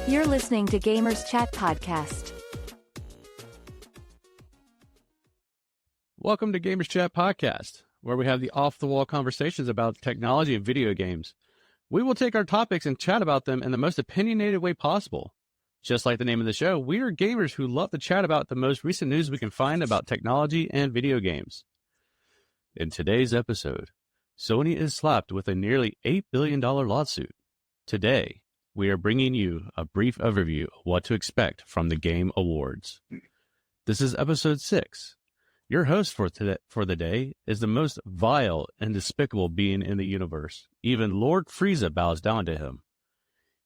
You're listening to Gamers Chat Podcast. Welcome to Gamers Chat Podcast, where we have the off-the-wall conversations about technology and video games. We will take our topics and chat about them in the most opinionated way possible. Just like the name of the show, we are gamers who love to chat about the most recent news we can find about technology and video games. In today's episode, Sony is slapped with a nearly $8 billion lawsuit. Today, we are bringing you a brief overview of what to expect from the Game Awards. This is episode 6. Your host for the day is the most vile and despicable being in the universe. Even Lord Frieza bows down to him.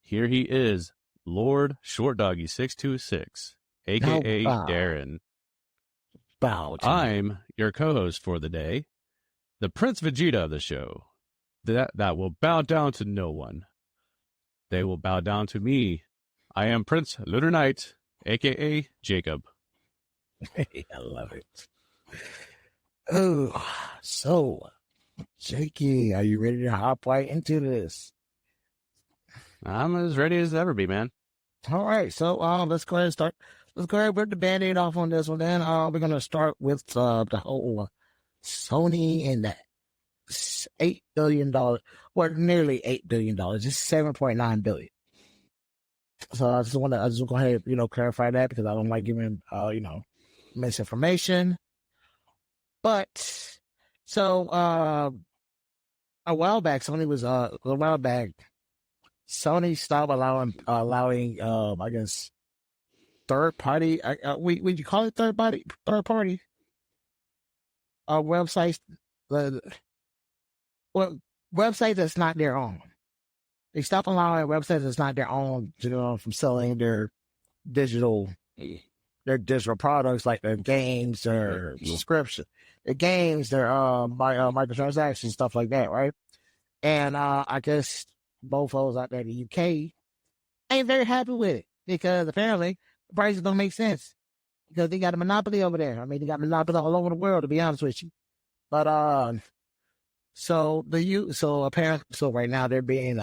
Here he is, Lord Short Doggy 626, aka Darren. Bow to I'm your co-host for the day, the Prince Vegeta of the show. That will bow down to no one. They will bow down to me. I am Prince Lunar Knight, aka Jacob. I love it. Oh, so, Jakey, are you ready to hop right into this? I'm as ready as ever be, man. All right, so let's go ahead and start. Let's go ahead and rip the Band-Aid off on this one. Then we're going to start with the whole Sony and that $8 billion, well, nearly $8 billion. It's $7.9 billion. So I just want to go ahead and, clarify that because I don't like giving, misinformation. But so a while back, Sony stopped allowing I guess third party. Would you call it third party websites? Websites that's not their own. They stopped allowing websites that's not their own, from selling their digital products like their games, their subscription, their games, their microtransactions, stuff like that, right? And I guess both of those out there in the UK ain't very happy with it because apparently the prices don't make sense because they got a monopoly over there. I mean, they got a monopoly all over the world, to be honest with you. But so right now they're being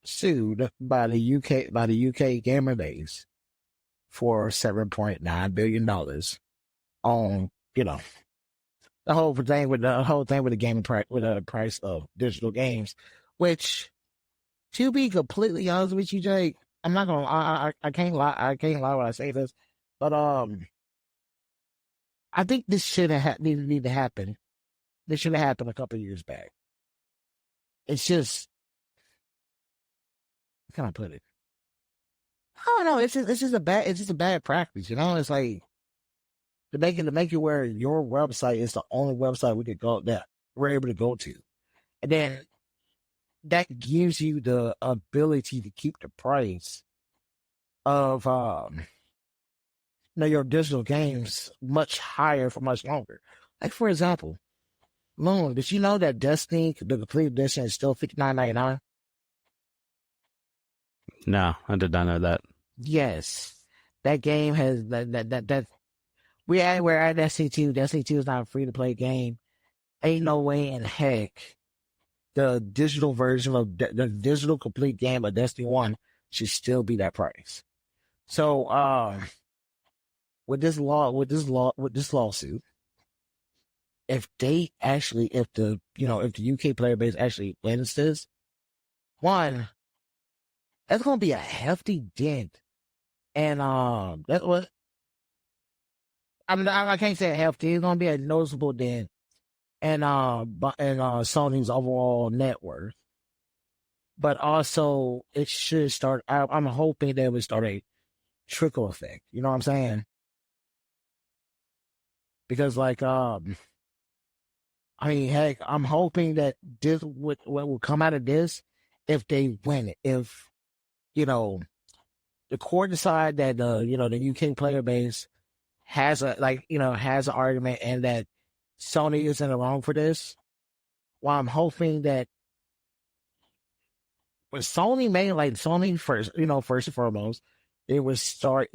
sued by the UK gamer base for $7.9 billion on, the whole thing with the gaming price, with the price of digital games, which, to be completely honest with you, Jake, I'm not gonna, I can't lie when I say this, but I think this should have need to happen. This should have happened a couple of years back. It's just, how can I put it? I don't know. It's just a bad practice. It's like to make it where your website is the only website we're able to go to, and then that gives you the ability to keep the price of your digital games much higher for much longer. Like for example, Moon, did you know that Destiny, the complete edition, is still $59.99? No, I did not know that. Yes, that game has that. We're at Destiny 2. Destiny 2 is not a free to play game. Ain't no way in heck the digital version of the digital complete game of Destiny 1 should still be that price. So with this lawsuit, if the UK player base actually wins this, one, that's gonna be a hefty dent. And that's what I can't say hefty. It's gonna be a noticeable dent, and Sony's overall net worth. But also, it should start. I'm hoping that it would start a trickle effect. You know what I'm saying? Because heck, I'm hoping that this what will come out of this if they win it. If the court decide that the UK player base has an argument and that Sony is in the wrong for this. Well, I'm hoping that when Sony first and foremost, it would start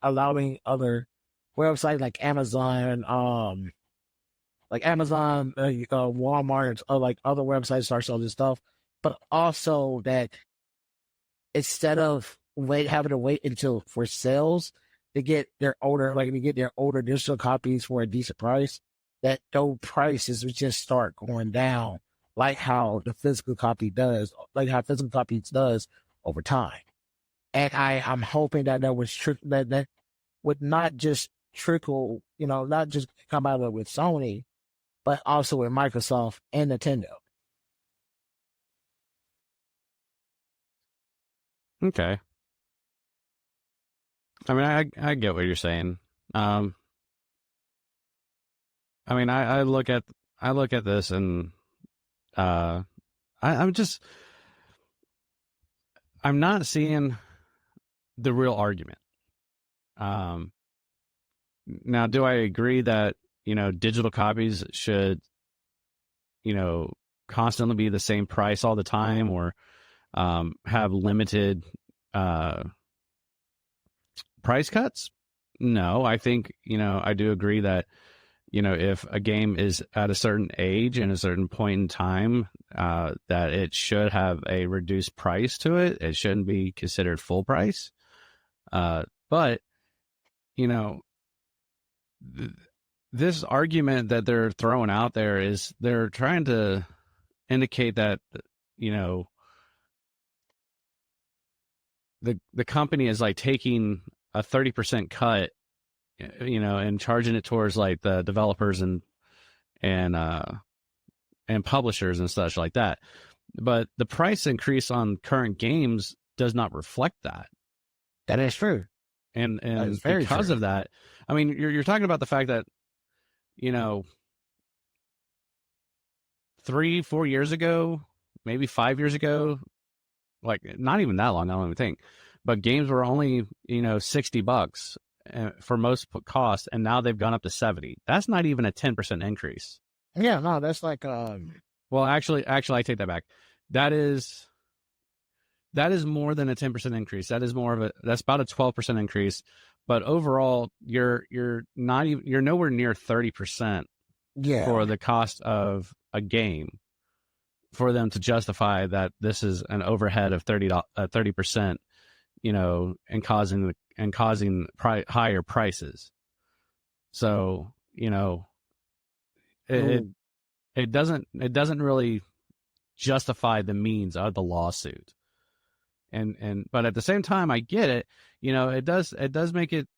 allowing other websites like Amazon, Walmart, or like other websites start selling this stuff, but also that instead of having to wait until for sales to get their older digital copies for a decent price, that those prices would just start going down, like how the physical copy does, like how physical copies does over time. And I'm hoping that that would not just trickle, not just come out of it with Sony, but also with Microsoft and Nintendo. Okay. I mean, I get what you're saying. I mean, I look at this and I'm not seeing the real argument. Now, do I agree that, digital copies should, constantly be the same price all the time, or have limited price cuts? No, I think, I do agree that, if a game is at a certain age and a certain point in time, that it should have a reduced price to it. It shouldn't be considered full price. But, this argument that they're throwing out there is they're trying to indicate that, the company is like taking a 30% cut, and charging it towards like the developers and publishers and such like that. But the price increase on current games does not reflect that. That is true. And because of that, I mean, you're talking about the fact that, 3-4 years ago, maybe 5 years ago, like not even that long, I don't even think, but games were only, $60 for most cost, and now they've gone up to $70. That's not even a 10% increase. Yeah, no, that's like well, actually I take that back. That is more than a 10% increase. That's about a 12% increase. But overall, you're nowhere near 30% for the cost of a game for them to justify that this is an overhead of 30%, and causing higher prices. So, it doesn't really justify the means of the lawsuit. But at the same time, I get it. It does make it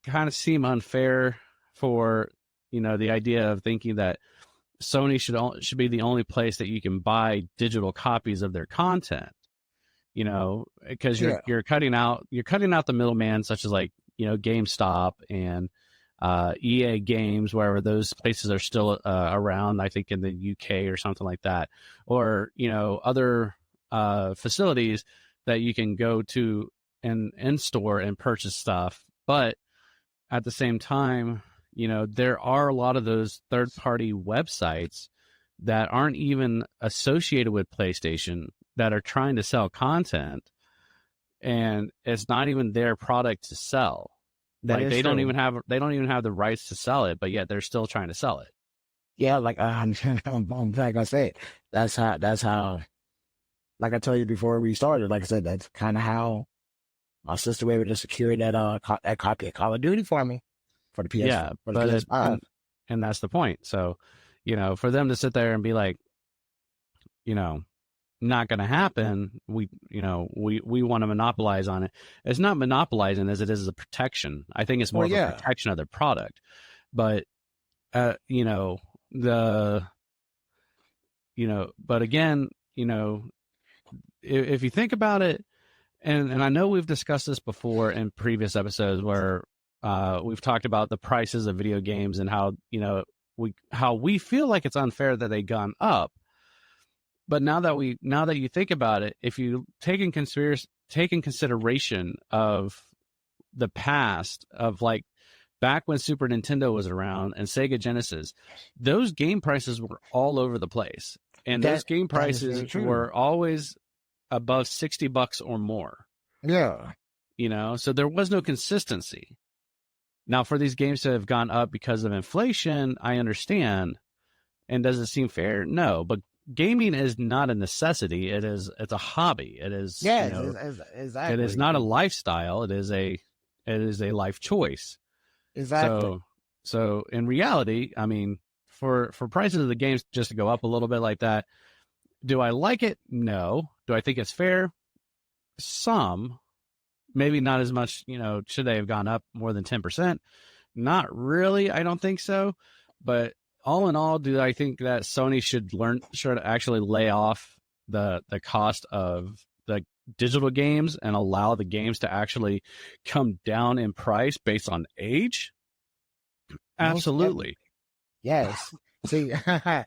kind of seem unfair for, the idea of thinking that Sony should be the only place that you can buy digital copies of their content. Because you're cutting out the middleman, such as like, GameStop and EA Games, wherever those places are still around, I think in the UK or something like that, or other facilities that you can go to and in store and purchase stuff. But at the same time, there are a lot of those third-party websites that aren't even associated with PlayStation that are trying to sell content, and it's not even their product to sell. Like they don't even have the rights to sell it, but yet they're still trying to sell it. Yeah, like I'm not gonna say it. That's how. Like I told you before we started, like I said, that's kind of how my sister was able to secure that copy of Call of Duty for me for the PS. Yeah, for the PS5. And that's the point. So, for them to sit there and be like, not going to happen. We want to monopolize on it. It's not monopolizing as it is a protection. I think it's more of a protection of their product. But, but again, if you think about it, and I know we've discussed this before in previous episodes where we've talked about the prices of video games and how we feel like it's unfair that they've gone up. But now that you think about it, if you take in consideration of the past of like back when Super Nintendo was around and Sega Genesis, those game prices were all over the place. And those game prices were always above $60 or more. Yeah. So there was no consistency. Now, for these games to have gone up because of inflation, I understand. And does it seem fair? No. But gaming is not a necessity. It's a hobby. It is, Yes, you know, exactly. it is not a lifestyle. It is a life choice. Exactly. So in reality, I mean, for prices of the games just to go up a little bit like that, do I like it? No. Do I think it's fair? Some, maybe not as much. You know, should they have gone up more than 10%? Not really. I don't think so. But all in all, do I think that Sony should actually lay off the cost of the digital games and allow the games to actually come down in price based on age? Absolutely. Yes. See, the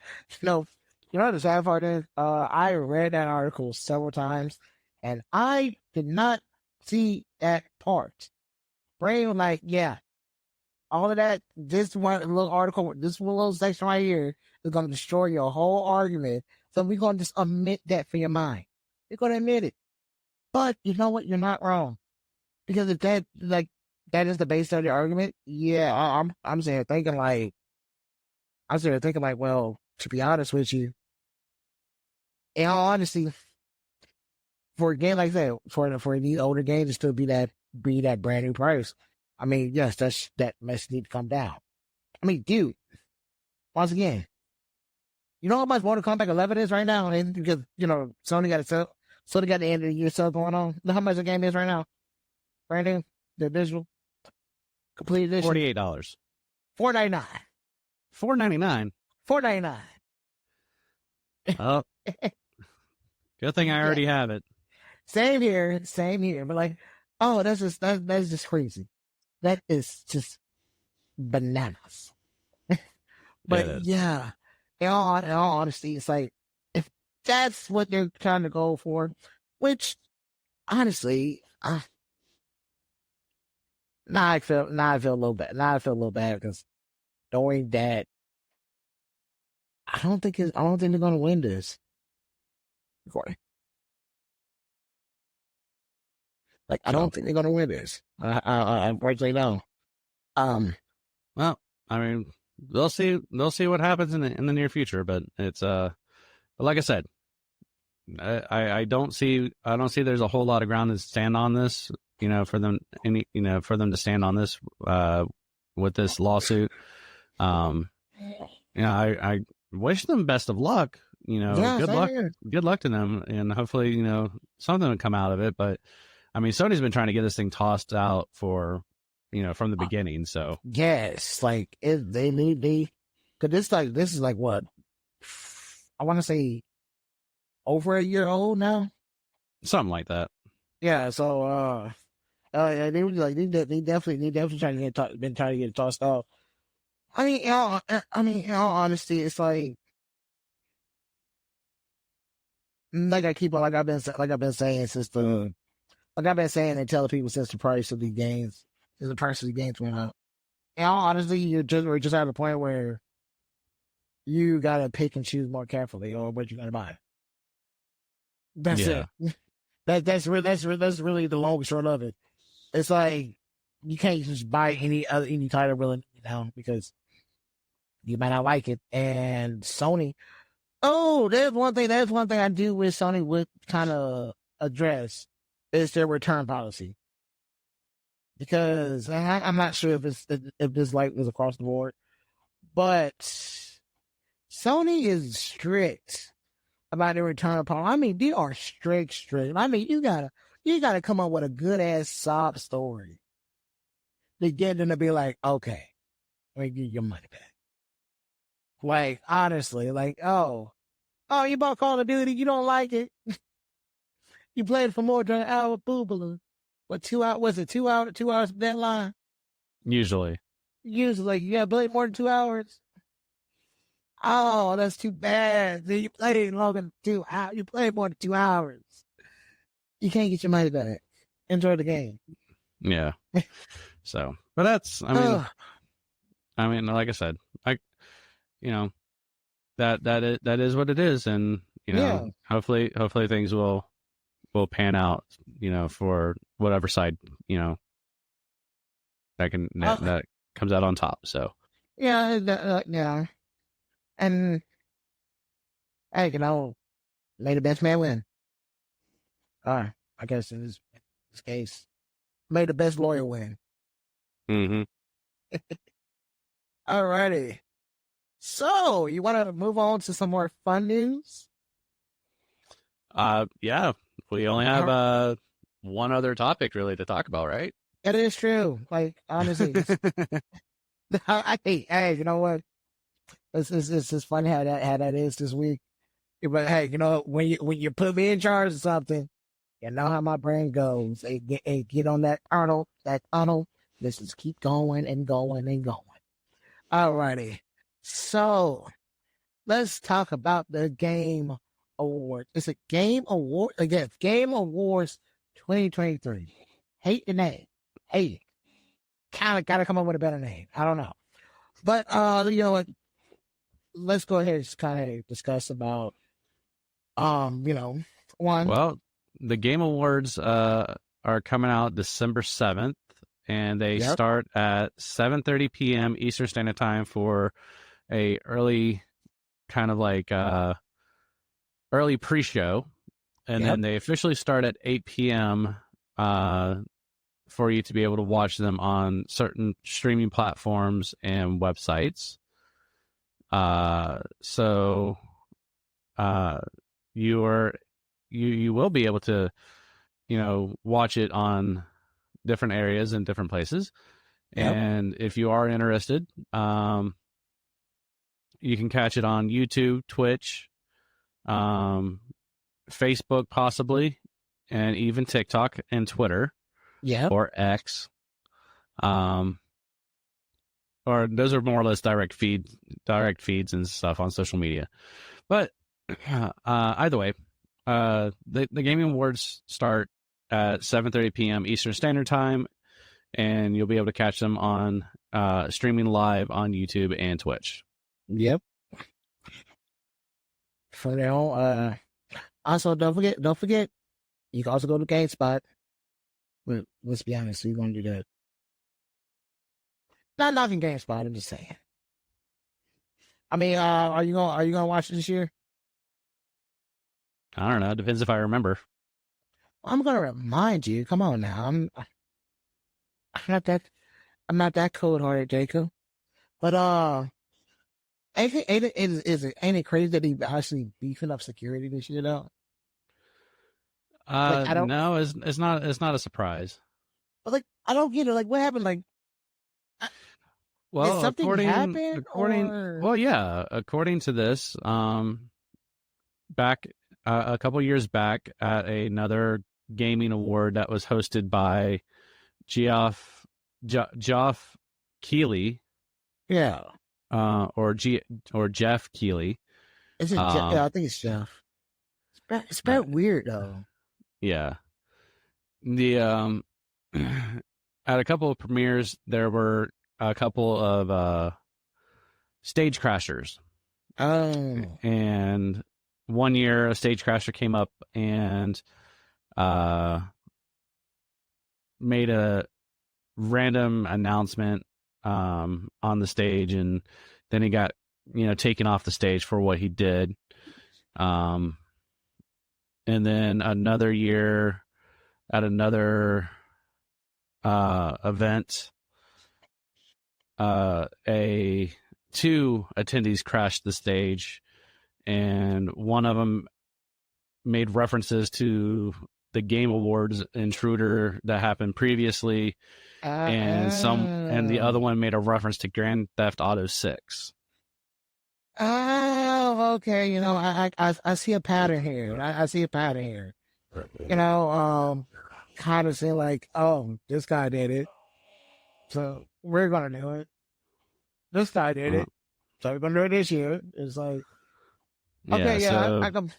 sad part is, I read that article several times, and I did not see that part. Brain was like, yeah, all of that, this one little article, this one little section right here is going to destroy your whole argument. So we're going to just omit that for your mind. We're going to admit it. But you know what? You're not wrong. Because if that is the base of the argument, yeah, I'm sitting here thinking like, well, to be honest with you, in all honesty, for a game like that, for these older games to still be that brand new price, I mean, yes, that mess need to come down. I mean, dude, once again, you know how much Mortal Kombat 11 is right now, and because Sony got the end of the year sale going on. Know how much the game is right now? Brand new, the digital, complete edition. $48. $4.99. $4.99. $4.99. Oh, good thing I already have it. Same here. But like, oh, that's just crazy. That is just bananas. But yeah, in all honesty, it's like, if that's what they're trying to go for, which honestly, now I feel a little bad. Now I feel a little bad because knowing that I don't think they're gonna win this. Recording. Like, I don't think they're gonna win this. I unfortunately don't. Well, I mean, they'll see what happens in the near future, but it's but like I said, I don't see there's a whole lot of ground to stand on this, for them to stand on this with this lawsuit. I wish them best of luck. Good luck to them, and hopefully, something will come out of it. But I mean, Sony's been trying to get this thing tossed out for, from the beginning. So yes, like because this is like what, I want to say over a year old now, something like that. Yeah. So they definitely trying to get it tossed off. I mean, in all honesty, it's like I've been saying and telling people since the price of these games went up. In all honesty, we're just at a point where you gotta pick and choose more carefully on what you're gonna buy. That's it. That's really the long and short of it. It's like you can't just buy any title really now because you might not like it. And Sony, there's one thing I do wish Sony would kind of address is their return policy, because I'm not sure if this like was across the board, but Sony is strict about their return policy. I mean, they are strict. I mean, you gotta come up with a good ass sob story to get them to be like, okay, let me give your money back. Like, honestly, like, oh, you bought Call of Duty, you don't like it. You played for more than an hour, boo-baloo. What, 2 hours? Was it 2 hours? 2 hours deadline? Usually, you gotta play more than 2 hours. Oh, that's too bad. You played longer than 2 hours. You played more than 2 hours. You can't get your money back. Enjoy the game. Yeah. So, but that's, I mean, like I said, that is what it is, and hopefully things will pan out, for whatever side, that comes out on top. So yeah, and hey, may the best man win. I guess in this case, may the best lawyer win. Mm-hmm. Alrighty. So, you want to move on to some more fun news? Yeah. We only have one other topic really to talk about, right? It is true. Like, honestly, hey, you know what? It's just funny how that is this week. But hey, when you put me in charge of something, you know how my brain goes. Hey, get on that tunnel. Let's just keep going and going and going. Alrighty. So let's talk about the Game Award. It's a Game Award again. Game Awards 2023. Hate the name. Hate it. Kind of got to come up with a better name. I don't know. But you know what? Let's go ahead and just kind of discuss about one. Well, the Game Awards are coming out December 7th, and they start at 7:30 p.m. Eastern Standard Time for a early kind of like early pre-show, and then they officially start at 8 p.m. For you to be able to watch them on certain streaming platforms and websites. So you will be able to, watch it on different areas and different places. Yep. And if you are interested, you can catch it on YouTube, Twitch, Facebook possibly, and even TikTok and Twitter. Yeah. Or X. Or those are more or less direct feeds and stuff on social media. But either way, the Gaming Awards start at 7:30 p.m. Eastern Standard Time, and you'll be able to catch them on streaming live on YouTube and Twitch. Yep. For now, also don't forget, you can also go to GameSpot. But let's be honest, we're gonna do that. Not knocking GameSpot, I'm just saying. I mean, are you gonna watch it this year? I don't know. It depends if I remember. I'm gonna remind you. Come on now. I'm not that cold hearted, Jacob. But ain't it crazy that he actually beefing up security this year though? No, it's not a surprise. But I don't get it. What happened? Well, did something happen? Well, yeah. According to this, back a couple years back at another gaming award that was hosted by Geoff Keighley. Yeah. Or Jeff Keighley. Is it Jeff? Yeah, I think it's Jeff. It's very weird though. Yeah. The at a couple of premieres there were a couple of stage crashers. Oh. And one year a stage crasher came up and made a random announcement on the stage, and then he got taken off the stage for what he did. And then another year at another event, two attendees crashed the stage, and one of them made references to the Game Awards intruder that happened previously, and the other one made a reference to Grand Theft Auto 6. Oh, okay. I see a pattern here. I see a pattern here. Kind of saying this guy did it, so we're gonna do it. This guy did it, so we're gonna do it this year. It's like, okay, I can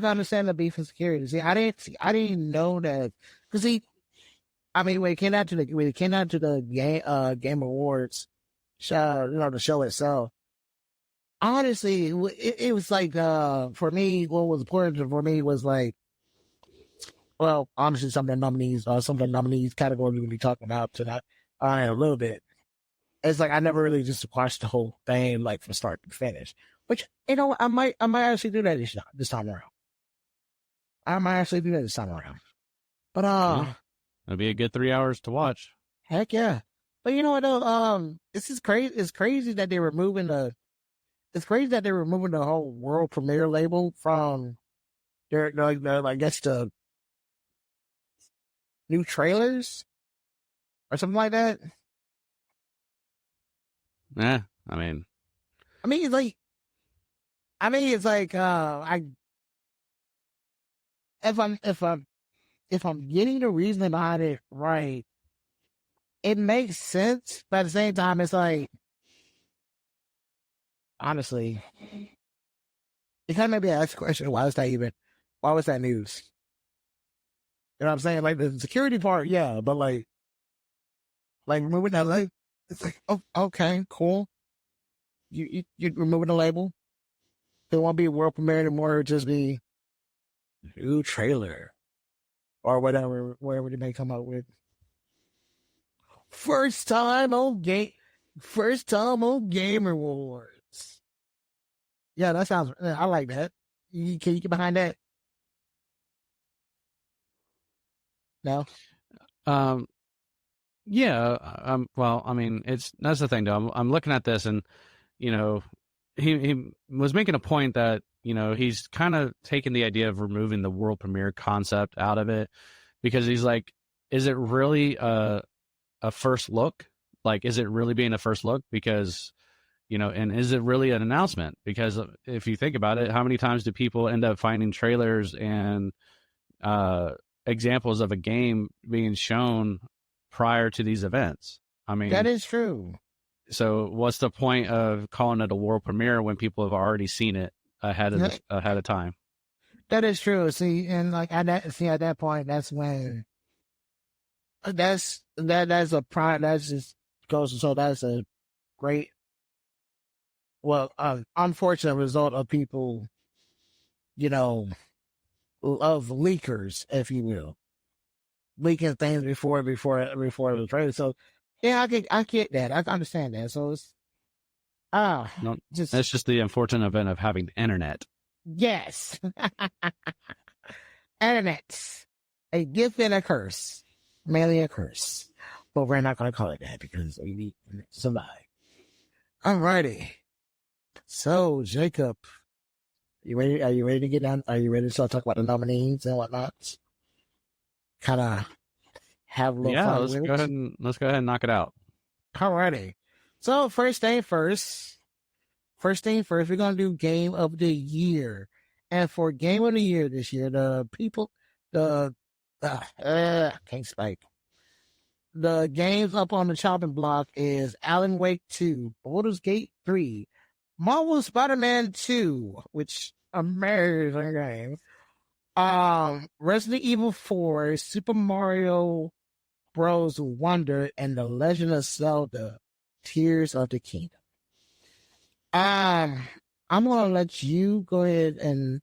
understand the beef and security. See, I didn't know that because when it came out to the Game Awards show, the show itself. Honestly, it was for me, what was important for me was honestly, some of the nominees categories we'll be talking about tonight a little bit. It's I never really just watched the whole thing from start to finish. Which, you know, I might actually do that this time around. I might actually do that this time around. But Yeah. It'll be a good 3 hours to watch. heck yeah. But you know what though? This is crazy. It's crazy that they're removing the whole world premiere label from I guess the new trailers or something like that. Yeah, I mean, it's like, if I'm getting the reasoning behind it right, it makes sense. But at the same time, it's like, honestly, it kind of made me ask the question: why was that news? You know what I'm saying? Like the security part, yeah, but like removing that label, it's like, oh, okay, cool. You removing the label. It won't be world premiere anymore. It'll just be new trailer or whatever they may come up with. First time on Game Awards. Yeah, that sounds. I like that. Can you get behind that? No. Yeah. Well, I mean, that's the thing, though. I'm looking at this, and you know, he was making a point that he's kind of taking the idea of removing the world premiere concept out of it, because he's like, is it really a first look? Like, is it really being a first look? Because and is it really an announcement? Because if you think about it, how many times do people end up finding trailers and examples of a game being shown prior to these events? I mean, that is true. So what's the point of calling it a world premiere when people have already seen it ahead of time? That is true. See, and like at that point, that's when that's a prime. That's just goes to show that's a great, unfortunate result of people, of leakers, if you will, leaking things before it was ready. So yeah, I get that. I understand that. So it's that's just the unfortunate event of having the internet. Yes. Internet. A gift and a curse. Mainly a curse. But we're not going to call it that because we need to survive. Alrighty. So, Jacob, you ready? Are you ready to get down? Are you ready to start talking about the nominees and whatnot? Kind of have a little fun with it? Let's go ahead and knock it out. Alrighty. So, first thing first, we're going to do Game of the Year. And for Game of the Year this year, can't speak. The games up on the chopping block is Alan Wake 2, Baldur's Gate 3, Marvel Spider-Man 2, which amazing game. Resident Evil 4, Super Mario Bros. Wonder, and The Legend of Zelda, Tears of the Kingdom. I'm gonna let you go ahead and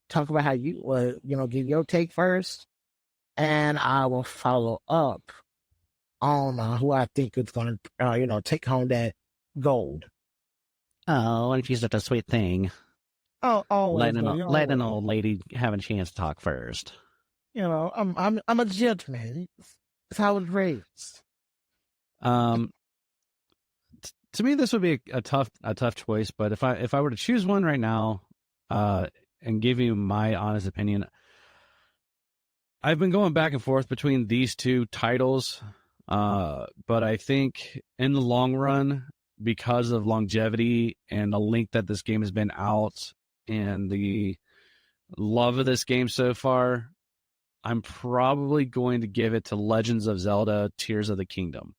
talk about how you give your take first, and I will follow up on who I think is gonna take home that gold. Oh, and she's such a sweet thing. Oh, letting an old lady have a chance to talk first. I'm a gentleman. That's how I was raised. To me, this would be a tough choice. But if I were to choose one right now, and give you my honest opinion, I've been going back and forth between these two titles. But I think in the long run, because of longevity and the length that this game has been out and the love of this game so far, I'm probably going to give it to Legends of Zelda: Tears of the Kingdom.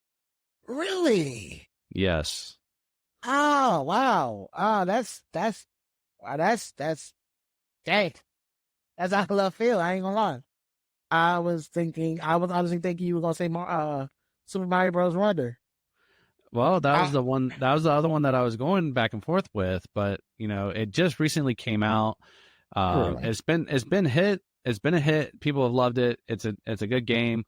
Really? Yes. Oh, wow. Oh, that's dang. That's out of left field. I ain't gonna lie. I was honestly thinking you were gonna say more Super Mario Bros. Wonder. Well, that was the one. That was the other one that I was going back and forth with, but it just recently came out. Really? It's been hit. It's been a hit. People have loved it. It's a good game.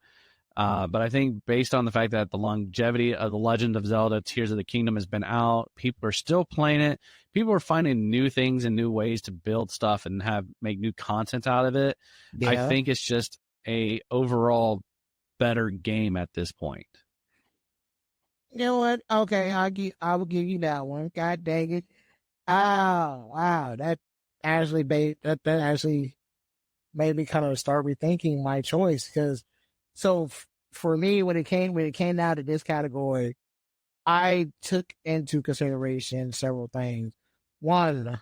But I think based on the fact that the longevity of The Legend of Zelda Tears of the Kingdom has been out, people are still playing it. People are finding new things and new ways to build stuff and make new content out of it. Yeah. I think it's just a overall better game at this point. You know what? Okay, I will give you that one. God dang it! Oh wow, that actually actually made me kind of start rethinking my choice because for me when it came down to this category, I took into consideration several things. One,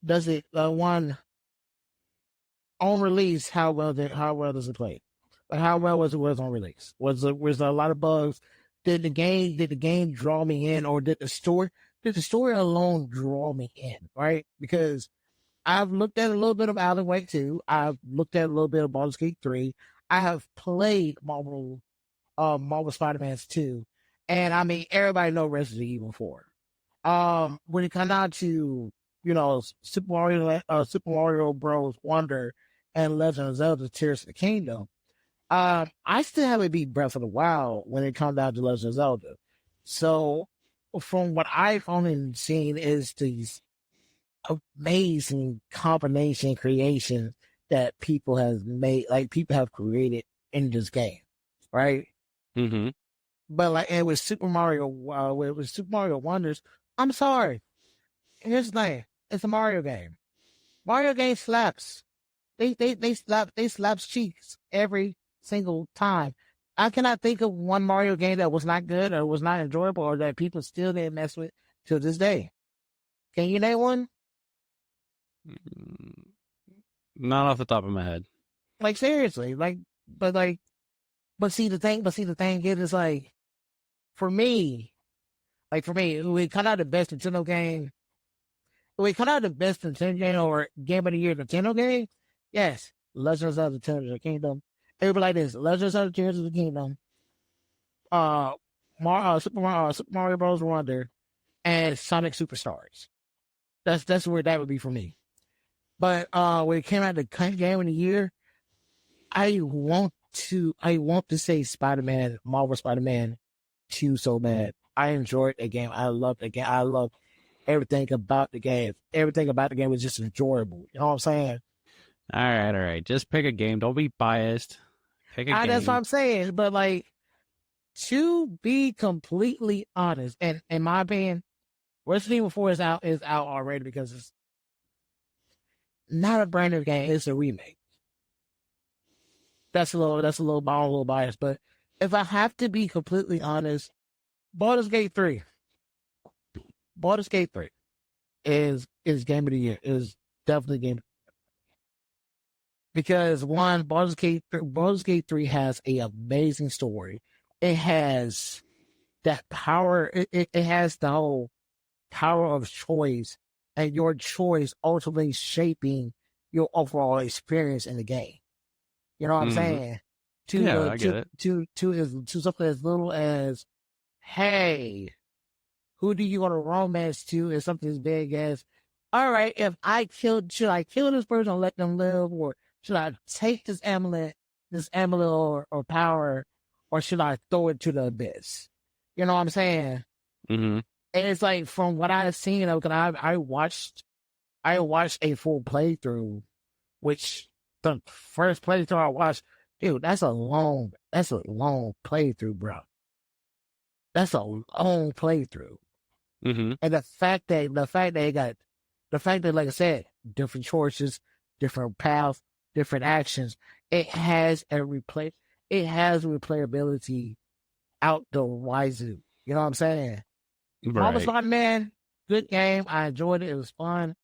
one on release, how well does it play? Like how well was on release? Was there a lot of bugs? Did the game draw me in, or did the story alone draw me in? Right? Because I've looked at a little bit of Alan Wake 2. I've looked at a little bit of Baldur's Gate 3. I have played Marvel Spider-Man 2. And I mean, everybody knows Resident Evil 4. When it comes down to, Super Mario Bros. Wonder and Legend of Zelda Tears of the Kingdom, I still haven't beat Breath of the Wild when it comes down to Legend of Zelda. So, from what I've only seen is these amazing combination creations that people have made, like people have created in this game, right? Mm-hmm. But and with Super Mario Wonders, I'm sorry. Here's the thing: it's a Mario game. Mario game slaps. They slaps cheeks every single time. I cannot think of one Mario game that was not good or was not enjoyable or that people still didn't mess with to this day. Can you name one? Not off the top of my head. Like seriously, but see the thing is like, for me, we cut out the best Nintendo game. We cut out the best Nintendo game or Game of the Year Nintendo game. Yes, Legend of Zelda Tears of the Kingdom. Everybody like this: Legend of Zelda Tears of the Kingdom, Super Mario Bros. Wonder, and Sonic Superstars. That's where that would be for me. But when it came out the Game of the Year, I want to say Marvel Spider-Man 2 so bad. I enjoyed the game. I loved the game. I loved everything about the game. Everything about the game was just enjoyable. You know what I'm saying? All right. Just pick a game. Don't be biased. Pick a game. That's what I'm saying. But to be completely honest, and in my opinion, Resident Evil 4 is out already because it's not a brand new game. It's a remake. That's a little biased. But if I have to be completely honest, Baldur's Gate 3 is Game of the Year. Is definitely Game of the Year. Because one, Baldur's Gate 3 has an amazing story. It has that power. It has the whole power of choice, and your choice ultimately shaping your overall experience in the game. You know what I'm saying? I get it. To something as little as, hey, who do you want to romance to? Is something as big as, all right, should I kill this person and let them live, or should I take this amulet or power, or should I throw it to the abyss? You know what I'm saying? Mm-hmm. And it's like, from what I've seen, I watched a full playthrough, which the first playthrough I watched, dude, that's a long playthrough, bro. That's a long playthrough. Mm-hmm. And the fact that, like I said, different choices, different paths, different actions, it has replayability out the wazoo. You know what I'm saying? Marvel Spider-Man, good game. I enjoyed it. It was fun.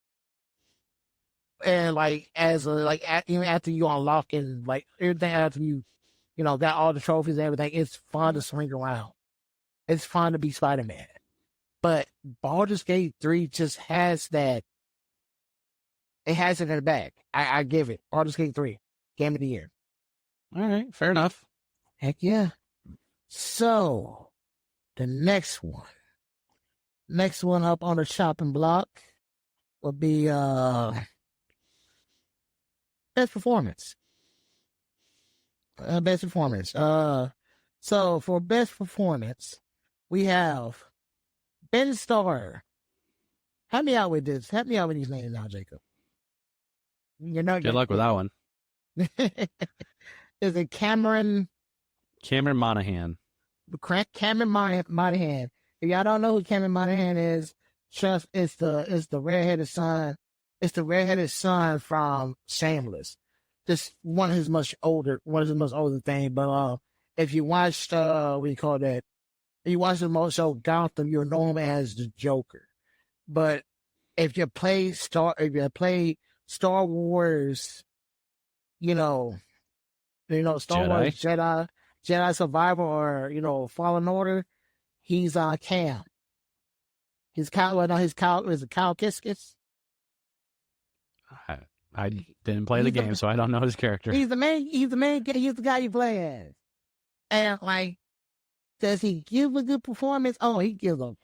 And even after you unlock and everything, after you got all the trophies and everything, it's fun to swing around. It's fun to be Spider-Man. But Baldur's Gate 3 just has that. It has it in the bag. I give it. Baldur's Gate 3, Game of the Year. All right, fair enough. Heck yeah. So, the next one up on the chopping block will be best performance. Best performance. So for best performance, we have Ben Starr. Help me out with this. Help me out with these names now, Jacob. You're not Good luck with that one. Is it Cameron? Cameron Monaghan. Cameron Monaghan. If y'all don't know who Cameron Monaghan is, trust it's the redheaded son. It's the redheaded son from Shameless. Just one of his much older thing. But if you watched what do you call that? If you watch the most show Gotham, you'll know him as the Joker. But if you play Star Wars, Star Wars Jedi Survivor, or Fallen Order, he's Cam. His Cal. Is it Cal Kiskis? I didn't play the game, so I don't know his character. He's the main. He's the guy you play as. And does he give a good performance? Oh, he gives a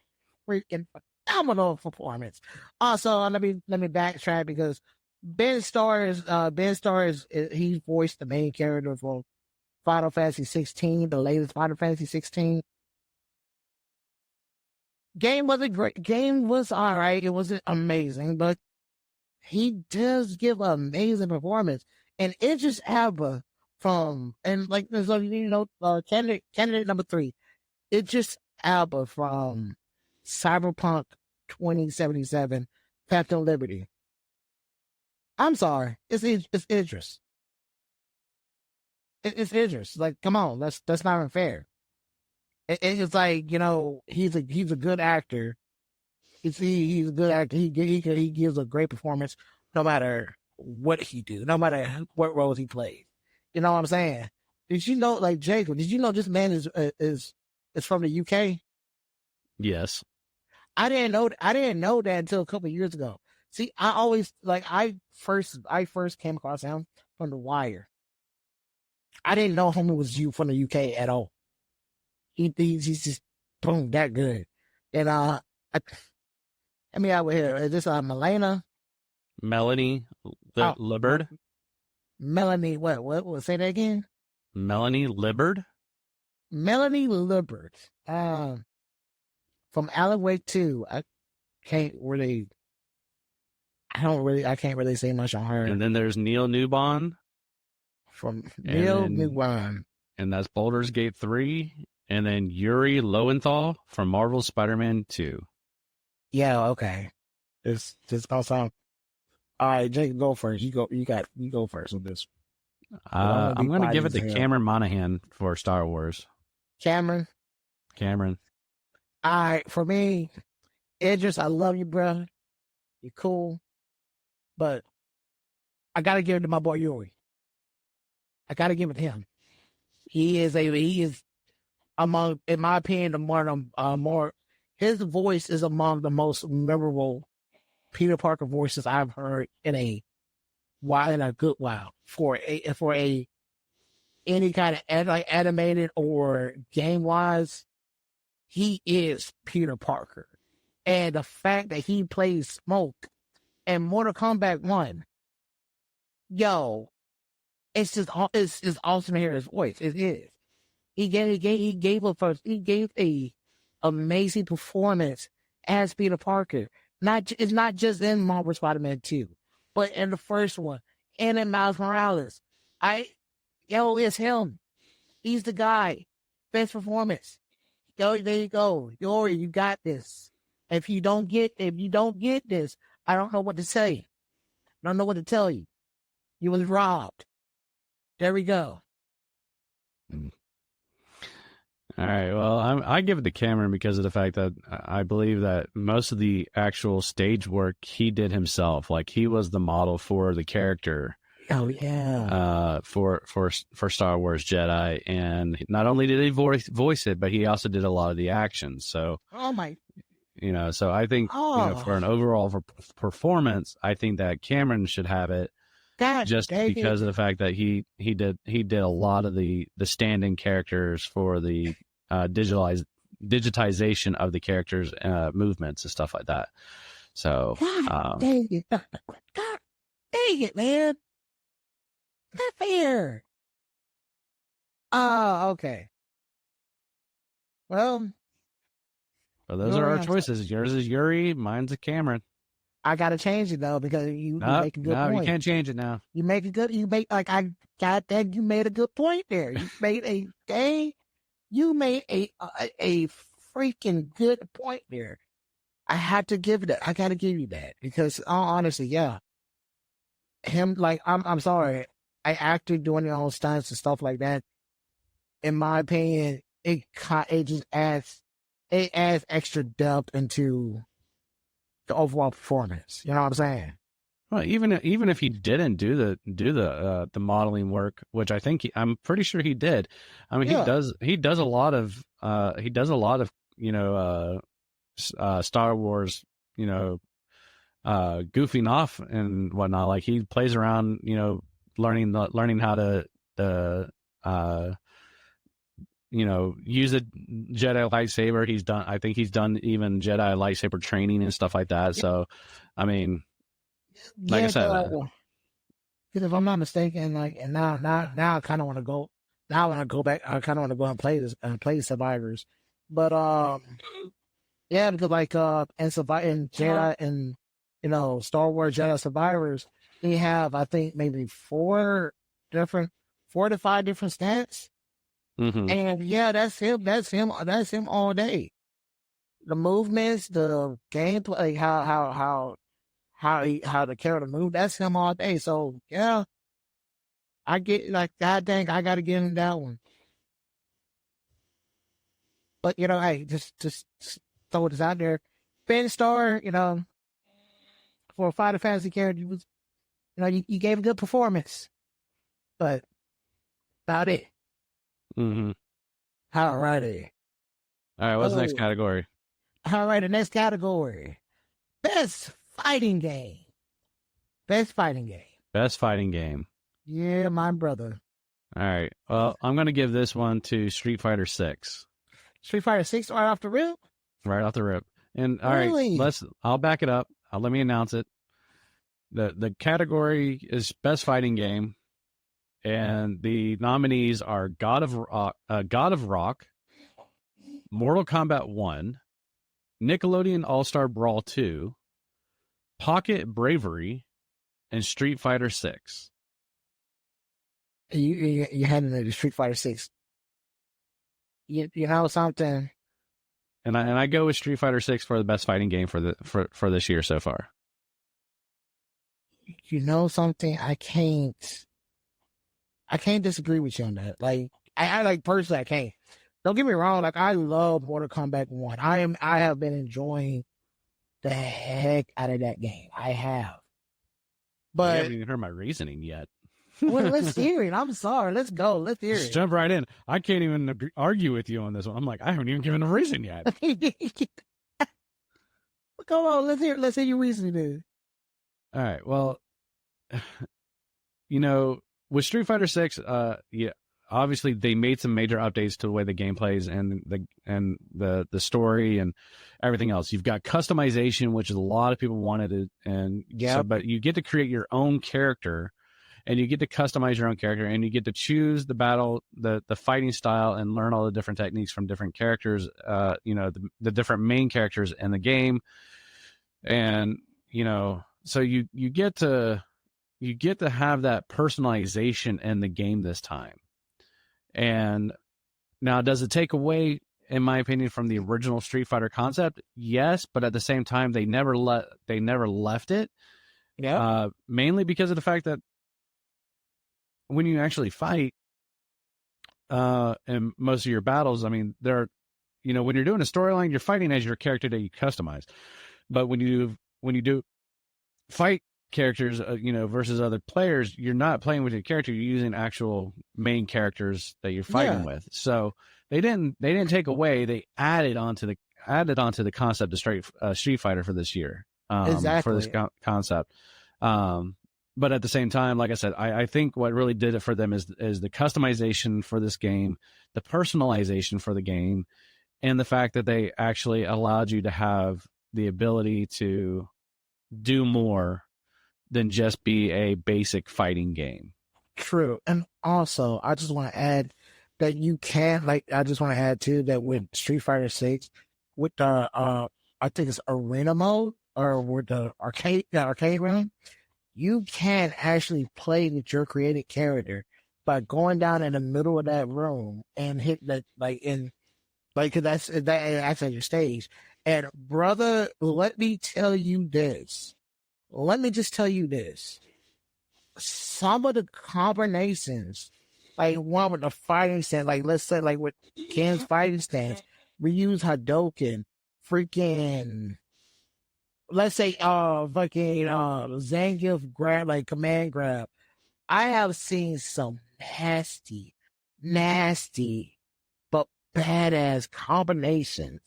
freaking phenomenal performance. Also, let me backtrack because Ben Starr is he voiced the main character for Final Fantasy 16, the latest Final Fantasy 16. Game was all right. It wasn't amazing, but he does give an amazing performance. And Idris Elba candidate number 3, Idris Elba from Cyberpunk 2077, Phantom Liberty. I'm sorry, it's Idris. It's Idris. Come on, that's not unfair. It's he's a good actor. He's a good actor. He gives a great performance no matter what he do, no matter what roles he plays. You know what I'm saying? Did you know, Jacob? Did you know this man is from the UK? Yes. I didn't know that until a couple of years ago. See, I always I first came across him from The Wire. I didn't know homie was from the UK at all. He's just boom that good. And let me out with here. Is this Melanie Libbard? Melanie, what? Say that again. Melanie Libbard. Melanie Libbard. From Alan Wake 2. I can't really say much on her. And then there's Neil Newbon. Newbon. And that's Baldur's Gate 3. And then Yuri Lowenthal from Marvel's Spider-Man 2. Yeah, okay. It's just awesome. All right, Jake, go first. You go first with this. I'm going to give it to Cameron Monaghan for Star Wars. Cameron. All right, for me, Idris, I love you, bro. You're cool. But I got to give it to my boy Yuri. I got to give it to him. He is among, in my opinion, his voice is among the most memorable Peter Parker voices I've heard in a good while for any kind of animated or game wise. He is Peter Parker, and the fact that he plays Smoke in Mortal Kombat 1, it's just awesome to hear his voice. It is. He gave a amazing performance as Peter Parker. It's not just in Marvel Spider-Man 2, but in the first one, and in Miles Morales. It's him. He's the guy. Best performance. There you go. Yuri, you got this. If you don't get this, I don't know what to say. I don't know what to tell you. You was robbed. There we go. All right. Well, I give it to Cameron because of the fact that I believe that most of the actual stage work he did himself. Like, he was the model for the character. Oh yeah. For Star Wars Jedi, and not only did he voice it, but he also did a lot of the action. So. Oh my. So I think for an overall performance, I think that Cameron should have it. Just because of the fact that he did a lot of the stand-in characters for the digitization of the characters' movements and stuff like that. So dang it, man, not fair. Oh, okay. Well, those are our choices. Yours is Yuri. Mine's a Cameron. I gotta change it though because you make a good point. No, you can't change it now. You made I got that. You made a good point there. You made a freaking good point there. I had to give that. I gotta give you that because honestly, yeah. Him like I'm sorry. I acted doing their own stunts and stuff like that. In my opinion, it just adds extra depth into the overall performance. You know what I'm saying? Well, even if he didn't do the modeling work, which I'm pretty sure he did. I mean, he does a lot of Star Wars, goofing off and whatnot. Like he plays around, learning how to use a Jedi lightsaber. I think he's done even Jedi lightsaber training and stuff like that. So, I mean, like I said, because if I'm not mistaken, like, and now I kind of want to go. Now I want to go back. I kind of want to go and play this and play Survivors, but yeah, because like in Jedi and Star Wars Jedi Survivors, they have I think maybe 4 to 5 different stats. Mm-hmm. And yeah, that's him all day. The movements, the gameplay, how the character move, that's him all day. So yeah, I get like, god dang, I gotta get in that one. But hey, just throw this out there. Ben Starr, for a Final Fantasy character, you was, you gave a good performance, but about it. Mm-hmm. All righty. All right, what's the next category? All right, the next category. Best fighting game. Best fighting game. Best fighting game. Yeah, my brother. All right. Well, I'm going to give this one to Street Fighter 6. Street Fighter 6 right off the rip? Right off the rip. And all really? right, I'll back it up. Let me announce it. The category is Best Fighting Game. And the nominees are God of Rock, Mortal Kombat 1, Nickelodeon All-Star Brawl 2, Pocket Bravery, and Street Fighter 6. You had the Street Fighter 6. You know something? And I go with Street Fighter 6 for the best fighting game for this year so far. You know something? I can't disagree with you on that. Like, I like personally, I can't. Don't get me wrong. Like, I love Mortal Kombat 1. I have been enjoying the heck out of that game. I have. But you haven't even heard my reasoning yet. Well, let's hear it. I'm sorry. Let's go. Let's hear Just it. jump right in. I can't even argue with you on this one. I'm like, I haven't even given a reason yet. Come on. Let's hear your reasoning, dude. All right. Well, with Street Fighter 6, yeah, obviously they made some major updates to the way the game plays and the story and everything else. You've got customization, which a lot of people wanted it, but you get to create your own character, and you get to customize your own character, and you get to choose the fighting style, and learn all the different techniques from different characters. The different main characters in the game, and so you get to have that personalization in the game this time. And now, does it take away, in my opinion, from the original Street Fighter concept? Yes, but at the same time, they never left it. Yeah. Mainly because of the fact that when you actually fight, in most of your battles, I mean, when you're doing a storyline, you're fighting as your character that you customize. But when you do fight characters, versus other players, you're not playing with your character. You're using actual main characters that you're fighting with. So they didn't take away. They added onto the concept of Street Fighter for this year. Exactly. For this concept. But at the same time, like I said, I think what really did it for them is the customization for this game, the personalization for the game, and the fact that they actually allowed you to have the ability to do more than just be a basic fighting game. True. And also, I just want to add that you can, like, I just want to add too that with Street Fighter 6, with the I think it's arena mode or with the arcade room, you can actually play with your created character by going down in the middle of that room and hit that cause that acts as your stage. And brother, let me tell you this. Let me just tell you this. Some of the combinations, like one with the fighting stance, like let's say like with Ken's fighting stance, we use Hadouken, freaking, let's say fucking Zangief grab, like command grab. I have seen some nasty, but badass combinations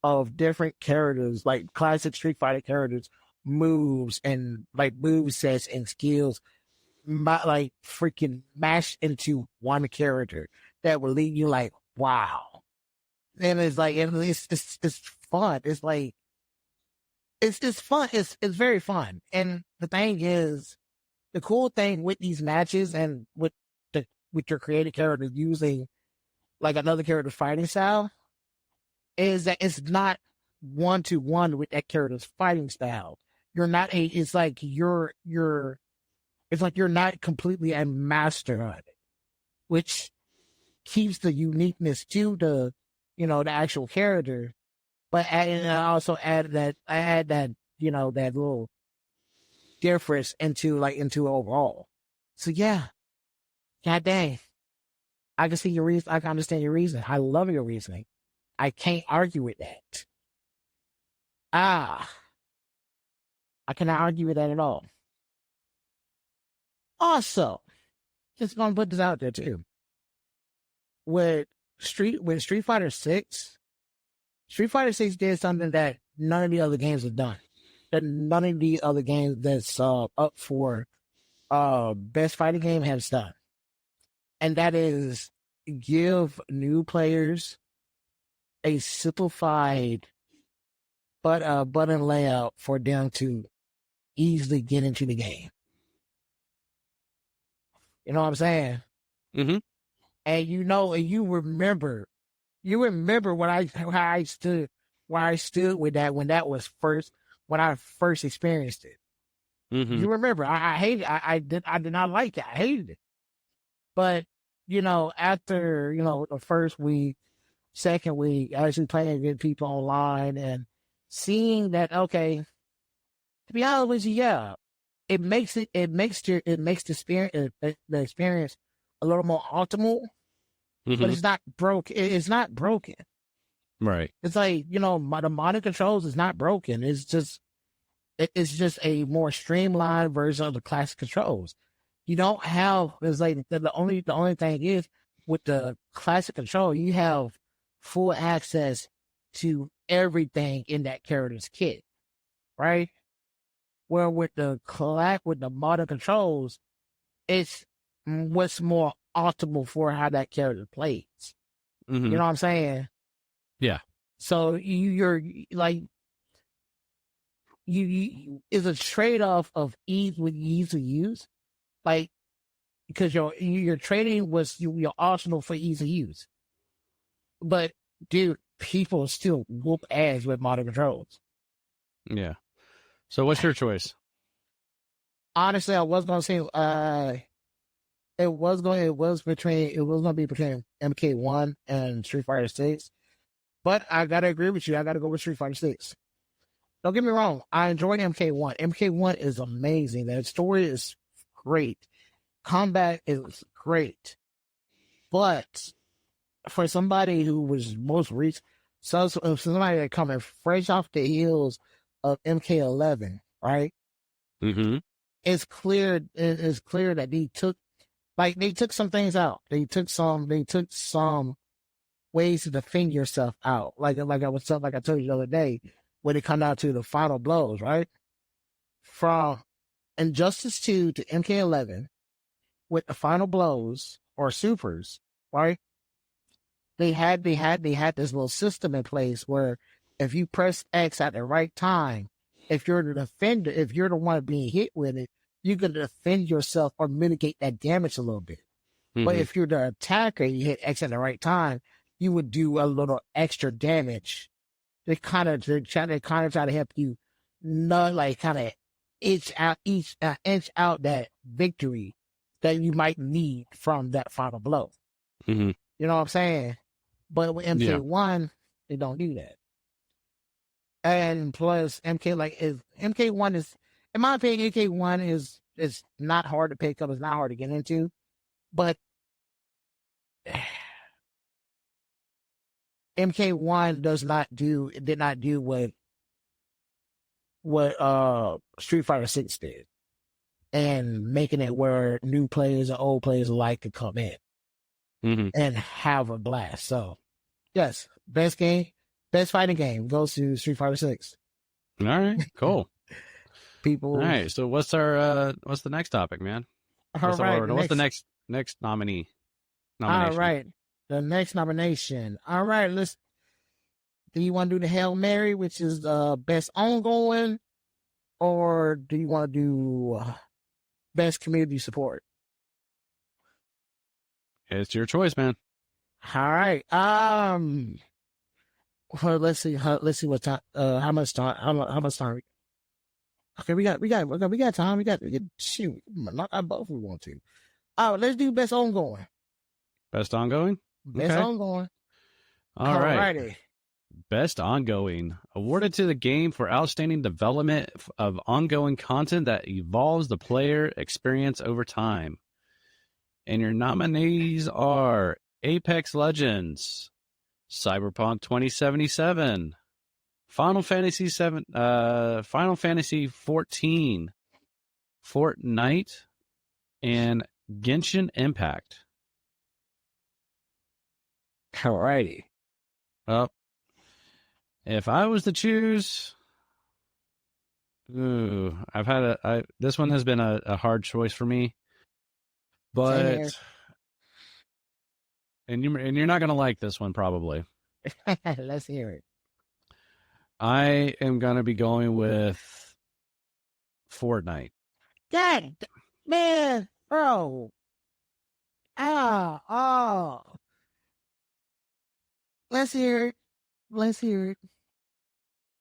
of different characters, like classic Street Fighter characters, moves and like move sets and skills, like freaking mashed into one character that will leave you like, wow. And it's like, it's fun. It's like, it's just fun. It's very fun. And the thing is, the cool thing with these matches and with your creative character using like another character's fighting style is that it's not 1-to-1 with that character's fighting style. It's like you're not completely a master of it, which keeps the uniqueness to the actual character. But I also add that that little difference into overall. So yeah, god dang, I can see your reason. I can understand your reason. I love your reasoning. I can't argue with that. I cannot argue with that at all. Also, just gonna put this out there too. With Street Fighter 6, Street Fighter 6 did something that none of the other games have done. That none of the other games that's up for best fighting game has done. And that is give new players a simplified button layout for them to easily get into the game. You know what I'm saying? Mm-hmm. And you remember when I stood with that when I first experienced it. Mm-hmm. You remember? I hated it. I did not like it. I hated it. But after the first week, second week, actually playing with people online and seeing that, okay, to be honest with you, yeah, it makes the experience a little more optimal, but it's not broken. It's not broken. Right. It's like, the modern controls is not broken. It's just a more streamlined version of the classic controls. You don't have, it's like the only thing is with the classic control, you have full access to everything in that character's kit, right? Where with the modern controls, it's what's more optimal for how that character plays. Mm-hmm. You know what I'm saying? Yeah. So you're like, you is a trade off of ease with ease of use, like because your trading was your arsenal for ease of use. But dude, people still whoop ass with modern controls. Yeah. So what's your choice? Honestly, I was gonna say it was gonna be between MK1 and Street Fighter 6. But I gotta agree with you. I gotta go with Street Fighter 6. Don't get me wrong. I enjoyed MK1. MK1 is amazing. The story is great. Combat is great. But for somebody who was most recent, somebody that coming fresh off the heels of MK11, right? Mm-hmm. It's clear that they took some things out. They took some ways to defend yourself out. Like I told you the other day, when it come down to the final blows, right? From Injustice 2 to MK11, with the final blows or supers, right? They had this little system in place where if you press X at the right time, if you're the defender, if you're the one being hit with it, you can defend yourself or mitigate that damage a little bit. But if you're the attacker, you hit X at the right time, you would do a little extra damage. They kind of try to help you, kind of inch out that victory that you might need from that final blow. Mm-hmm. You know what I'm saying? But with MK1, they don't do that. And plus, MK1 is, in my opinion, MK1 is not hard to pick up. It's not hard to get into, but MK1 did not do what Street Fighter 6 did, and making it where new players and old players alike could come in and have a blast. So, yes, best fighting game goes to Street Fighter 6. All right, cool. People. All right, so what's the next topic, man? What's the next nomination? All right, the next nomination. All right, do you want to do the Hail Mary, which is best ongoing, or do you want to do best community support? It's your choice, man. All right. Well, let's see what time. How much time? Okay, we got time. We got shoot. Knock out both if we want to. All right, let's do best ongoing. Best ongoing. Best ongoing. All right. Alrighty. Best ongoing, awarded to the game for outstanding development of ongoing content that evolves the player experience over time. And your nominees are Apex Legends, Cyberpunk 2077, Final Fantasy 14, Fortnite, and Genshin Impact. Alrighty. Well, if I was to choose, this one has been a hard choice for me, but and you're not gonna like this one probably. Let's hear it. I am gonna be going with Fortnite. God, man, bro. Let's hear it.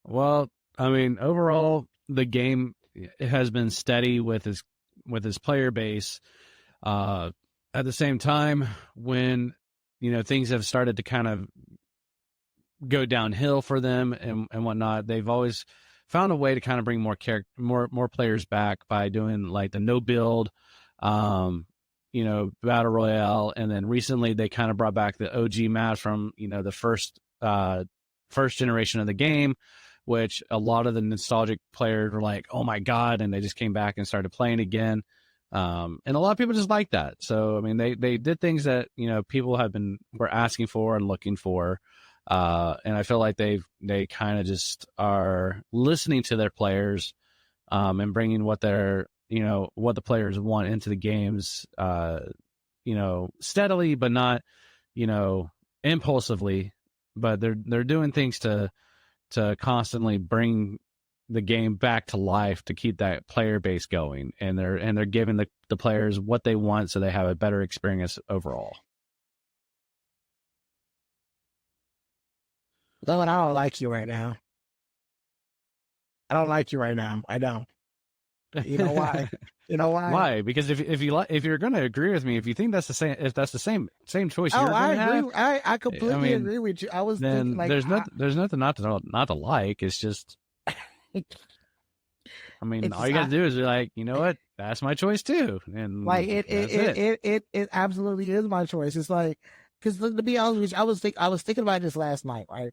Well, I mean, overall, the game has been steady with his player base. At the same time, when things have started to kind of go downhill for them and whatnot, they've always found a way to kind of bring more players back by doing like the no build, battle royale, and then recently they kind of brought back the OG maps from the first generation of the game, which a lot of the nostalgic players were like, oh my god, and they just came back and started playing again. And a lot of people just like that. So I mean, they did things that people were asking for and looking for, and I feel like they kind of just are listening to their players, and bringing what the players want into the games, steadily, but not impulsively. But they're doing things to constantly bring the game back to life to keep that player base going, and they're giving the players what they want so they have a better experience overall. Though I don't like you right now. I don't. You know why? Why? Because if you're going to agree with me, if you think that's the same choice you're going to have, I completely agree with you. I was thinking like there's nothing not to like. It's just, all you got to do is be like, you know what, that's my choice too, and like it absolutely is my choice. It's like, because to be honest with you, I was thinking about this last night, right?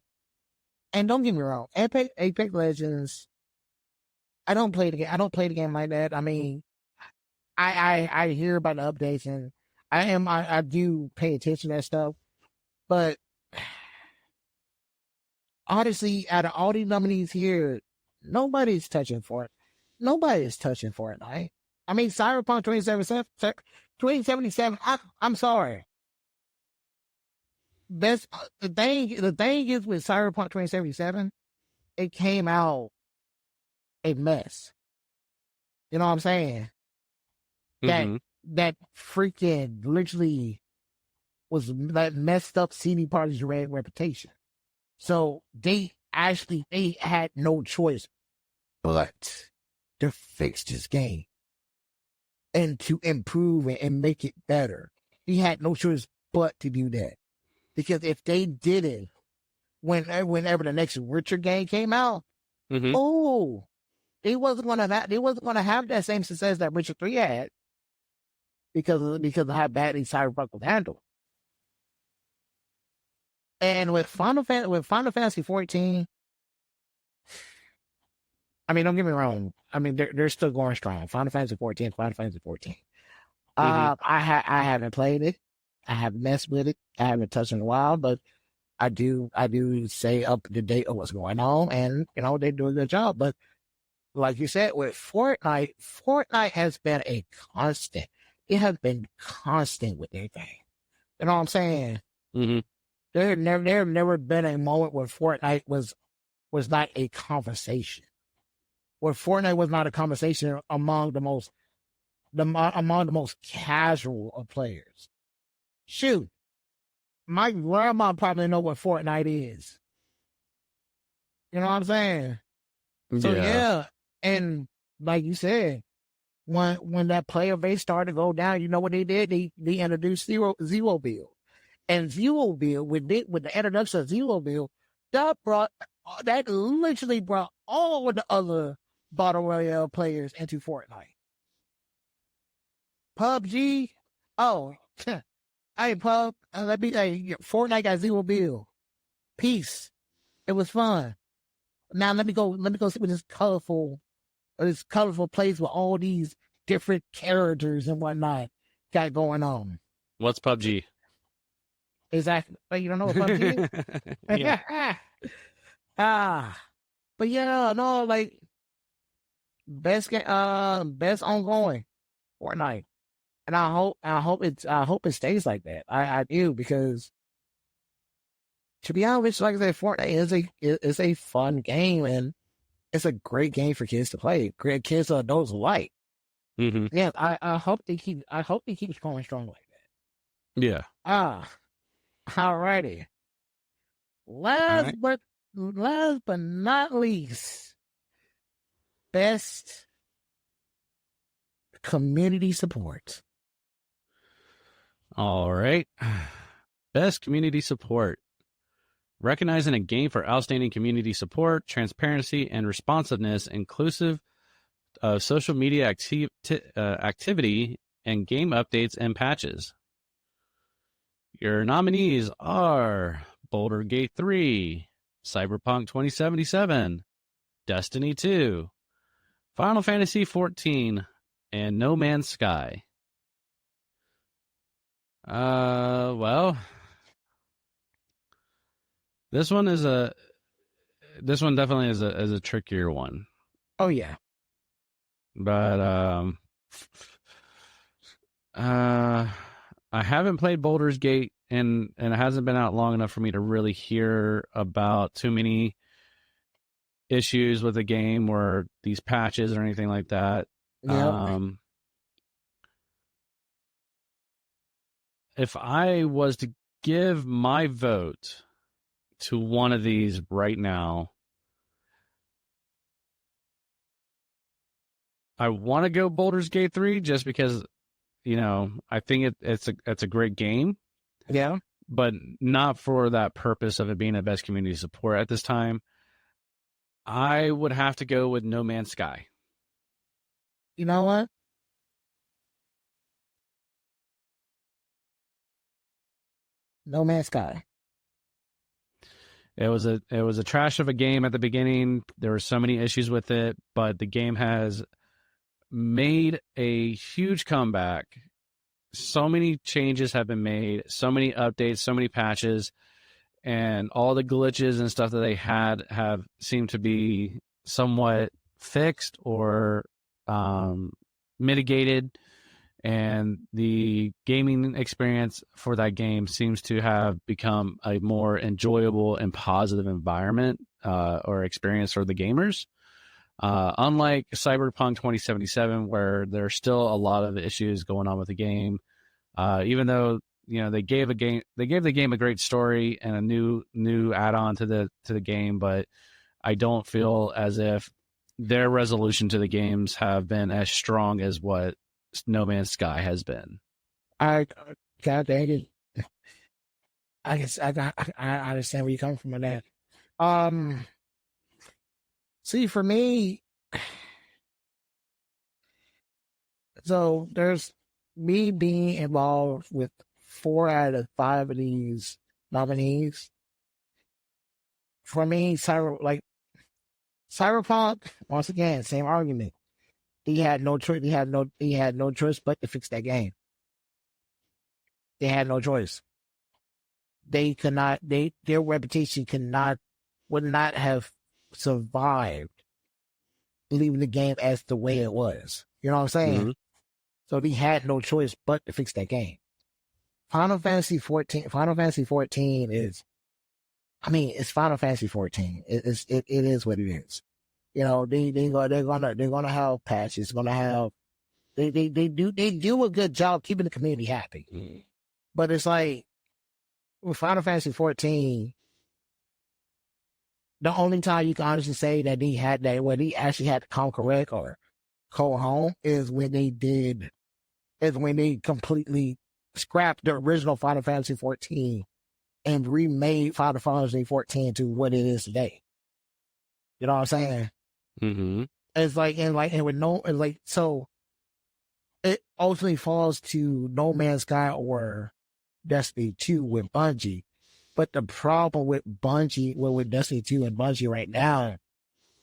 And don't get me wrong, Apex Legends, I don't play the game like that. I mean, I hear about the updates, and I do pay attention to that stuff. But honestly, out of all these nominees here, nobody's touching for it. Nobody's touching for it, right? I mean, Cyberpunk 2077. I'm sorry. The thing is with Cyberpunk 2077, it came out a mess. You know what I'm saying? That that freaking literally was that messed up CD Projekt's reputation. So they had no choice but to fix this game and to improve it and make it better. He had no choice but to do that. Because if they didn't, whenever the next Witcher game came out, they wasn't gonna have that same success that Witcher 3 had because of how badly Cyberpunk was handled. And with Final Fantasy 14, I mean, don't get me wrong. I mean, they're still going strong. Final Fantasy 14. I haven't played it. I haven't messed with it. I haven't touched it in a while, but I do stay up to date of what's going on, and they do a good job. But like you said, with Fortnite has been a constant. It has been constant with everything. You know what I'm saying? Mm-hmm. There have never been a moment where Fortnite was not a conversation. Where Fortnite was not a conversation among the most casual of players. Shoot, my grandma probably know what Fortnite is. You know what I'm saying? So yeah, and like you said, when that player base started to go down, you know what they did? They introduced zero build. And Zero Build, with the introduction of Zero Build, that literally brought all of the other Battle Royale players into Fortnite. PUBG, hey, Fortnite got Zero Build. Peace. It was fun. Now let me go see what this colorful place with all these different characters and whatnot got going on. What's PUBG? Exactly. But you don't know what PUBG is? Yeah. But yeah, no, like best ongoing Fortnite. And I hope it stays like that. I do, because to be honest, like I said, Fortnite is a fun game, and it's a great game for kids to play. Great kids or adults alike. Mm-hmm. Yeah, I hope they keep going strong like that. Yeah. Alrighty. Last but not least, best community support. All right. Best community support. Recognizing a game for outstanding community support, transparency, and responsiveness, inclusive of social media activity and game updates and patches. Your nominees are Boulder Gate 3, Cyberpunk 2077, Destiny 2, Final Fantasy 14, and No Man's Sky. Well, this one definitely is a trickier one. Oh yeah. But I haven't played Baldur's Gate, and it hasn't been out long enough for me to really hear about too many issues with the game or these patches or anything like that. Yep. If I was to give my vote to one of these right now, I want to go Baldur's Gate 3 just because, I think it's a great game. Yeah. But not for that purpose of it being a best community support at this time. I would have to go with No Man's Sky. You know what? No Man's Sky. It was a trash of a game at the beginning. There were so many issues with it, but the game has made a huge comeback. So many changes have been made, so many updates, so many patches, and all the glitches and stuff that they had have seemed to be somewhat fixed or mitigated. And the gaming experience for that game seems to have become a more enjoyable and positive environment or experience for the gamers. Unlike Cyberpunk 2077, where there's still a lot of issues going on with the game, even though they gave the game a great story and a new add-on to the game, but I don't feel as if their resolution to the games have been as strong as what No Man's Sky has been. God dang it. I guess I understand where you're coming from on that. See, for me, so there's me being involved with 4 out of 5 of these nominees. For me, Cyberpunk, once again, same argument. He had no choice. He had no choice but to fix that game. They had no choice. They could not. Their reputation would not have survived leaving the game as the way it was. You know what I'm saying? Mm-hmm. So they had no choice but to fix that game. Final Fantasy 14 is, I mean, it's Final Fantasy 14. It is what it is. They're gonna have patches. They do a good job keeping the community happy. Mm-hmm. But it's like with Final Fantasy 14, the only time you can honestly say that he actually had to come correct or go home is when they completely scrapped the original Final Fantasy 14 and remade Final Fantasy 14 to what it is today. You know what I'm saying? Mm-hmm. So it ultimately falls to No Man's Sky or Destiny 2 with Bungie. But the problem with with Destiny 2 and Bungie right now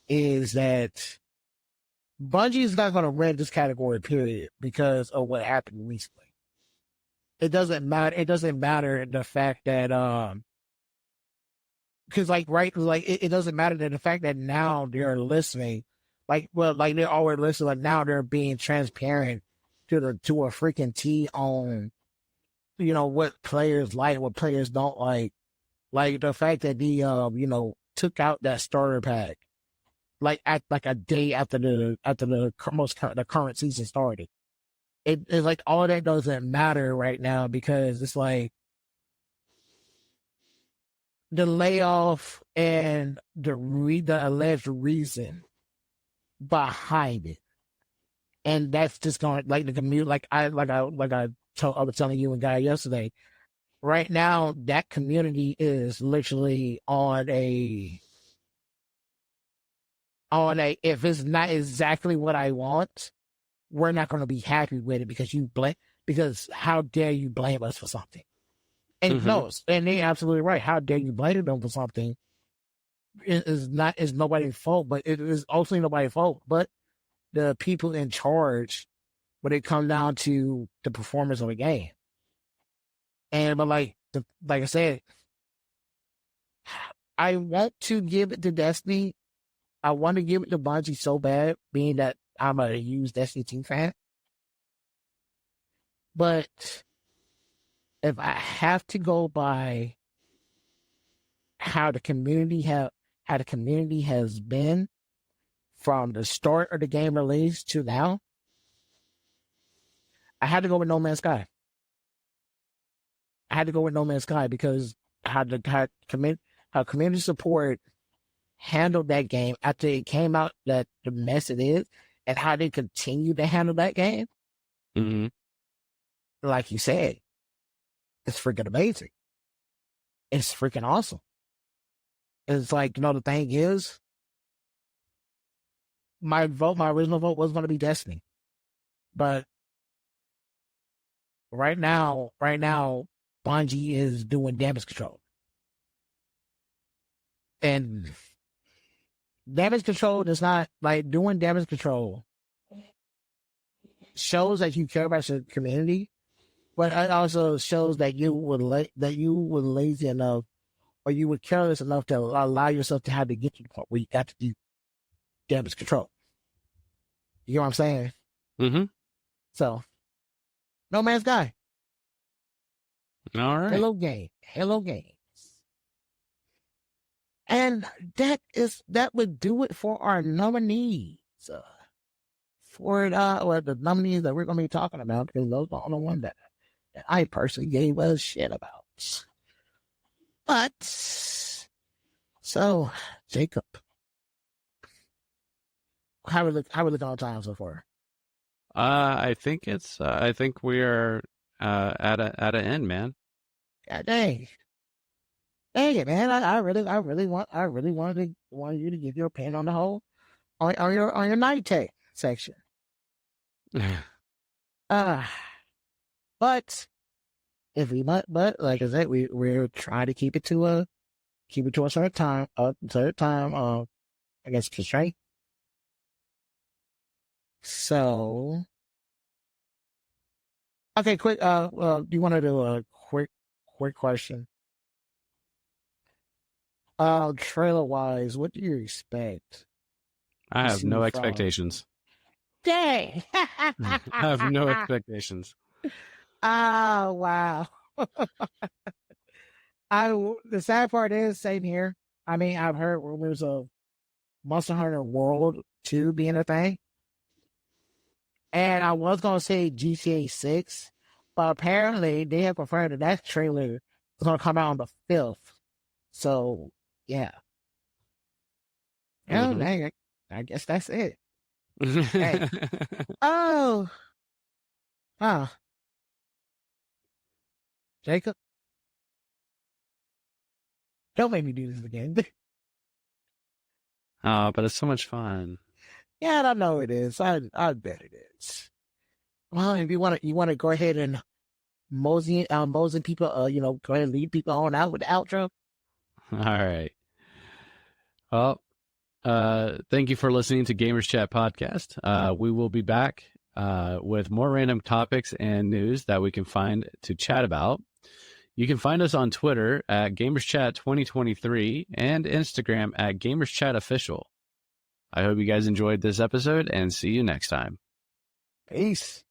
is that Bungie is not going to win this category, period, because of what happened recently. It doesn't matter. It doesn't matter the fact that, it doesn't matter that the fact that now they're listening, they're already listening, like now they're being transparent to a freaking T on, what players like, what players don't like the fact that they, took out that starter pack, at a day after the current season started. It's like all that doesn't matter right now because it's like the layoff and the alleged reason behind it, and that's just going the community. I was telling you and Guy yesterday. Right now, that community is literally on a if it's not exactly what I want, we're not going to be happy with it because how dare you blame us for something? And Mm-hmm. no, and they're absolutely right. How dare you blame them for something? It's nobody's fault, but it is ultimately nobody's fault, but the people in charge when it comes down to the performance of a game. But like I said, I want to give it to Destiny. I want to give it to Bungie so bad, being that I'm a huge Destiny 2 fan. But if I have to go by how the community has been from the start of the game release to now, I had to go with No Man's Sky. I had to go with No Man's Sky because how community support handled that game after it came out that the mess it is, and how they continue to handle that game. Mm-hmm. Like you said, it's freaking amazing. It's freaking awesome. It's like, the thing is, my original vote was going to be Destiny. But right now, Bungie is doing damage control. And damage control is not doing damage control shows that you care about your community, but it also shows that you were lazy enough, or you were careless enough to allow yourself to have to get to the point where you got to do damage control. You know what I'm saying? Mm-hmm. So, No Man's Sky. All right. Hello Games. And that would do it for our nominees. The nominees that we're going to be talking about, because those are the only one that I personally gave a shit about. But, so, Jacob, how we look on time so far? I think we are at an end, man. God dang it, man! I really wanted you to give your opinion on the whole on your night tech section. But like I said, we're trying to keep it to a certain time. I guess constraint. So, okay, quick. Do you want to do a quick question? Trailer wise, what do you expect? I have no expectations. Dang! I have no expectations. Oh wow! The sad part is, same here. I mean, I've heard rumors of Monster Hunter World 2 being a thing, and I was gonna say GTA 6, but apparently they have confirmed that trailer is gonna come out on the 5th. So yeah. Oh, dang, I guess that's it. Hey. Oh. Huh. Jacob? Don't make me do this again. Oh, but it's so much fun. Yeah, I know it is. I bet it is. Well, if you want to go ahead and mosey people, go ahead and lead people on out with the outro. All right. Well, thank you for listening to Gamers Chat Podcast. We will be back with more random topics and news that we can find to chat about. You can find us on Twitter at GamersChat2023 and Instagram at GamersChatOfficial. I hope you guys enjoyed this episode and see you next time. Peace.